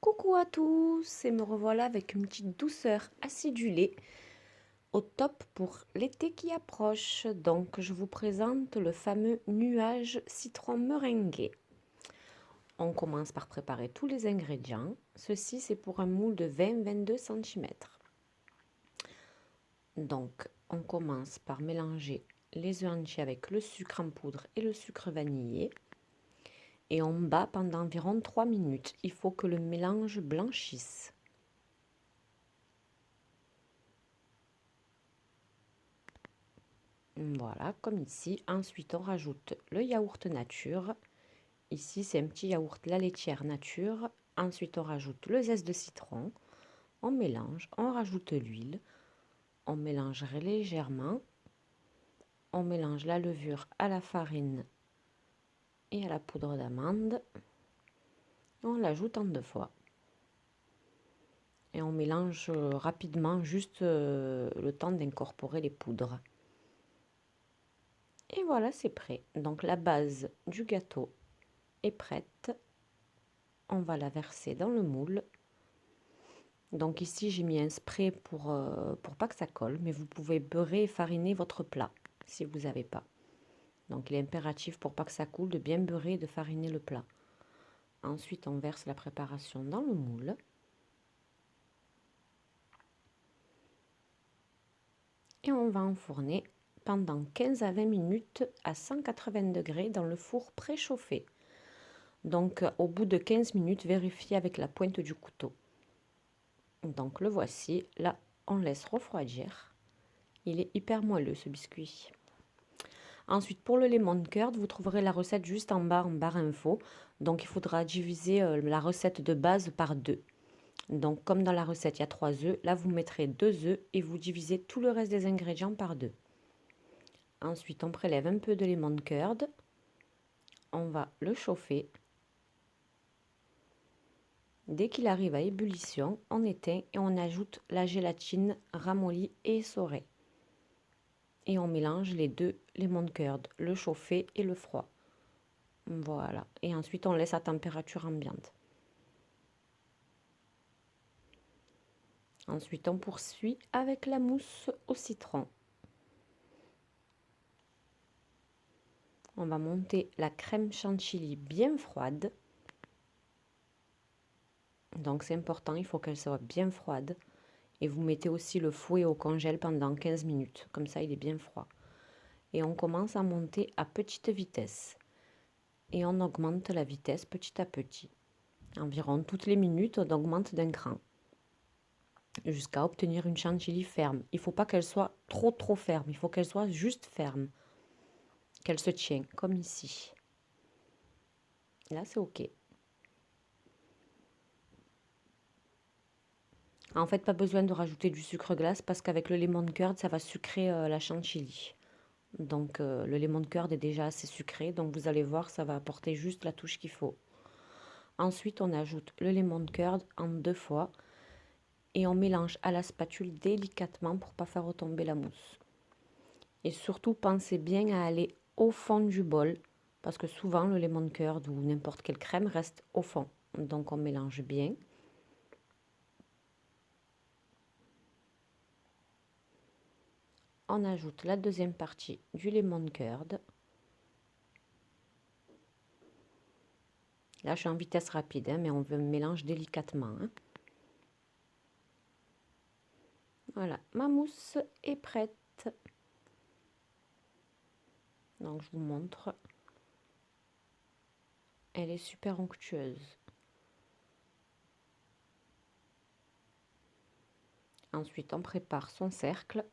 Coucou à tous, et me revoilà avec une petite douceur acidulée au top pour l'été qui approche. Donc je vous présente le fameux nuage citron meringué. On commence par préparer tous les ingrédients. Ceci c'est pour un moule de 20-22 cm. Donc on commence par mélanger les œufs entiers avec le sucre en poudre et le sucre vanillé. Et on bat pendant environ 3 minutes. Il faut que le mélange blanchisse. Voilà, comme ici. Ensuite, on rajoute le yaourt nature. Ici, c'est un petit yaourt la laitière nature. Ensuite, on rajoute le zeste de citron. On mélange, on rajoute l'huile. On mélange légèrement. On mélange la levure à la farine et à la poudre d'amande. On l'ajoute en 2 fois. Et on mélange rapidement, juste le temps d'incorporer les poudres. Et voilà, c'est prêt. Donc la base du gâteau est prête. On va la verser dans le moule. Donc ici, j'ai mis un spray pour pas que ça colle, mais vous pouvez beurrer et fariner votre plat si vous n'avez pas. Donc il est impératif pour pas que ça coule de bien beurrer et de fariner le plat. Ensuite, on verse la préparation dans le moule. Et on va enfourner pendant 15 à 20 minutes à 180 degrés dans le four préchauffé. Donc au bout de 15 minutes, vérifiez avec la pointe du couteau. Donc le voici, là on laisse refroidir. Il est hyper moelleux ce biscuit. Ensuite, pour le lemon curd, vous trouverez la recette juste en bas, en barre info. Donc, il faudra diviser la recette de base par 2. Donc, comme dans la recette, il y a 3 œufs. Là, vous mettrez 2 œufs et vous divisez tout le reste des ingrédients par 2. Ensuite, on prélève un peu de lemon curd. On va le chauffer. Dès qu'il arrive à ébullition, on éteint et on ajoute la gélatine ramollie et essorée. Et on mélange les deux lemon curd, le chauffé et le froid. Voilà. Et ensuite, on laisse à température ambiante. Ensuite, on poursuit avec la mousse au citron. On va monter la crème chantilly bien froide. Donc, c'est important, il faut qu'elle soit bien froide. Et vous mettez aussi le fouet au congèle pendant 15 minutes. Comme ça, il est bien froid. Et on commence à monter à petite vitesse. Et on augmente la vitesse petit à petit. Environ toutes les minutes, on augmente d'un cran. Jusqu'à obtenir une chantilly ferme. Il ne faut pas qu'elle soit trop ferme. Il faut qu'elle soit juste ferme. Qu'elle se tient, comme ici. Là, c'est OK. En fait, pas besoin de rajouter du sucre glace parce qu'avec le lemon curd, ça va sucrer la chantilly. Donc, le lemon curd est déjà assez sucré. Donc, vous allez voir, ça va apporter juste la touche qu'il faut. Ensuite, on ajoute le lemon curd en 2 fois. Et on mélange à la spatule délicatement pour ne pas faire retomber la mousse. Et surtout, pensez bien à aller au fond du bol. Parce que souvent, le lemon curd ou n'importe quelle crème reste au fond. Donc, on mélange bien. On ajoute la deuxième partie du lemon curd. Là, je suis en vitesse rapide, hein, mais on veut mélange délicatement. Hein. Voilà, ma mousse est prête. Donc, je vous montre. Elle est super onctueuse. Ensuite, on prépare son cercle.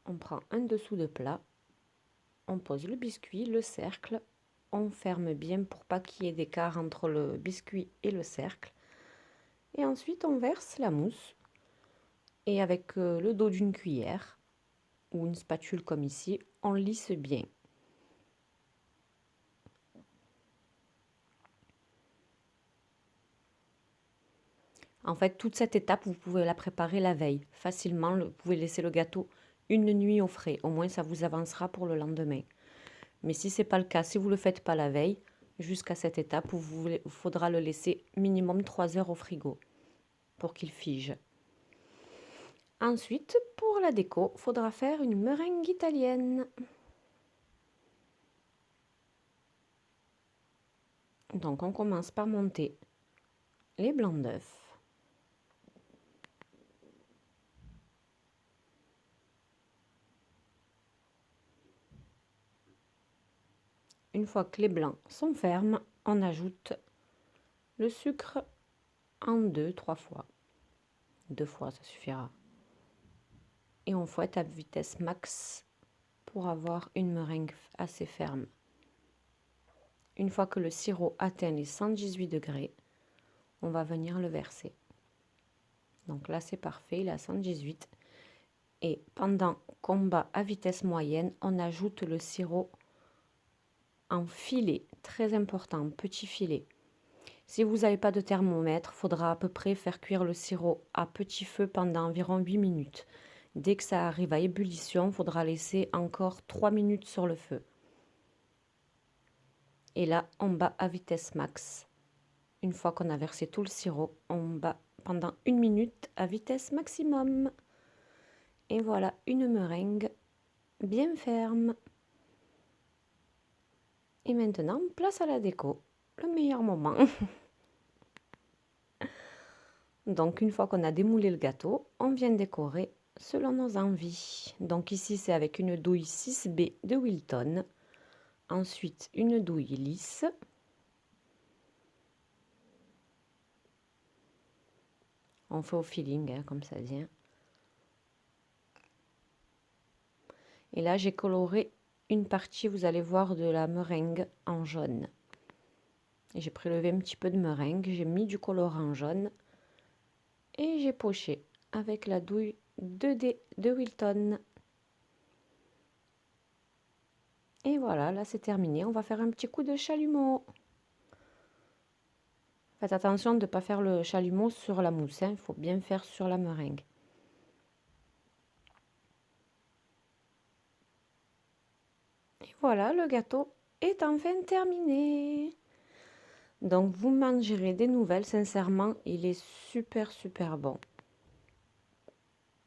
On prend un dessous de plat. On pose le biscuit, le cercle. On ferme bien pour pas qu'il y ait d'écart entre le biscuit et le cercle. Et ensuite, on verse la mousse. Et avec le dos d'une cuillère ou une spatule comme ici, on lisse bien. En fait, toute cette étape, vous pouvez la préparer la veille. Facilement, vous pouvez laisser le gâteau une nuit au frais. Au moins, ça vous avancera pour le lendemain. Mais si ce n'est pas le cas, si vous ne le faites pas la veille, jusqu'à cette étape où il faudra le laisser minimum 3 heures au frigo pour qu'il fige. Ensuite, pour la déco, il faudra faire une meringue italienne. Donc on commence par monter les blancs d'œufs. Une fois que les blancs sont fermes, on ajoute le sucre en 2-3 fois. 2 fois, ça suffira. Et on fouette à vitesse max pour avoir une meringue assez ferme. Une fois que le sirop atteint les 118 degrés, on va venir le verser. Donc là, c'est parfait, il est à 118. Et pendant qu'on bat à vitesse moyenne, on ajoute le sirop en filet, très important, petit filet. Si vous n'avez pas de thermomètre, il faudra à peu près faire cuire le sirop à petit feu pendant environ 8 minutes. Dès que ça arrive à ébullition, il faudra laisser encore 3 minutes sur le feu. Et là, on bat à vitesse max. Une fois qu'on a versé tout le sirop, on bat pendant 1 minute à vitesse maximum. Et voilà une meringue bien ferme. Et maintenant, place à la déco. Le meilleur moment. Donc, une fois qu'on a démoulé le gâteau, on vient décorer selon nos envies. Donc ici, c'est avec une douille 6B de Wilton. Ensuite, une douille lisse. On fait au feeling, hein, comme ça vient. Et là, j'ai coloré une partie, vous allez voir, de la meringue en jaune. J'ai prélevé un petit peu de meringue, j'ai mis du colorant jaune et j'ai poché avec la douille 2D de Wilton. Et voilà, là c'est terminé. On va faire un petit coup de chalumeau. Faites attention de ne pas faire le chalumeau sur la mousse, hein. Il faut bien faire sur la meringue. Et voilà, le gâteau est enfin terminé. Donc vous mangerez des nouvelles, sincèrement, il est super bon.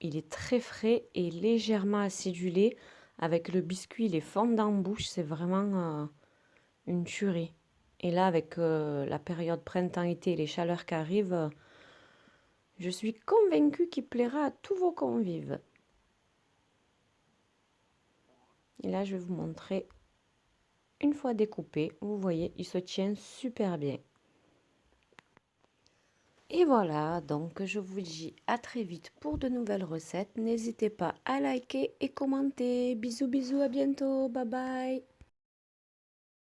Il est très frais et légèrement acidulé. Avec le biscuit, il est fondant en bouche, c'est vraiment une tuerie. Et là, avec la période printemps-été et les chaleurs qui arrivent, je suis convaincue qu'il plaira à tous vos convives. Et là, je vais vous montrer, une fois découpé, vous voyez, il se tient super bien. Et voilà, donc je vous dis à très vite pour de nouvelles recettes. N'hésitez pas à liker et commenter. Bisous, à bientôt, bye bye.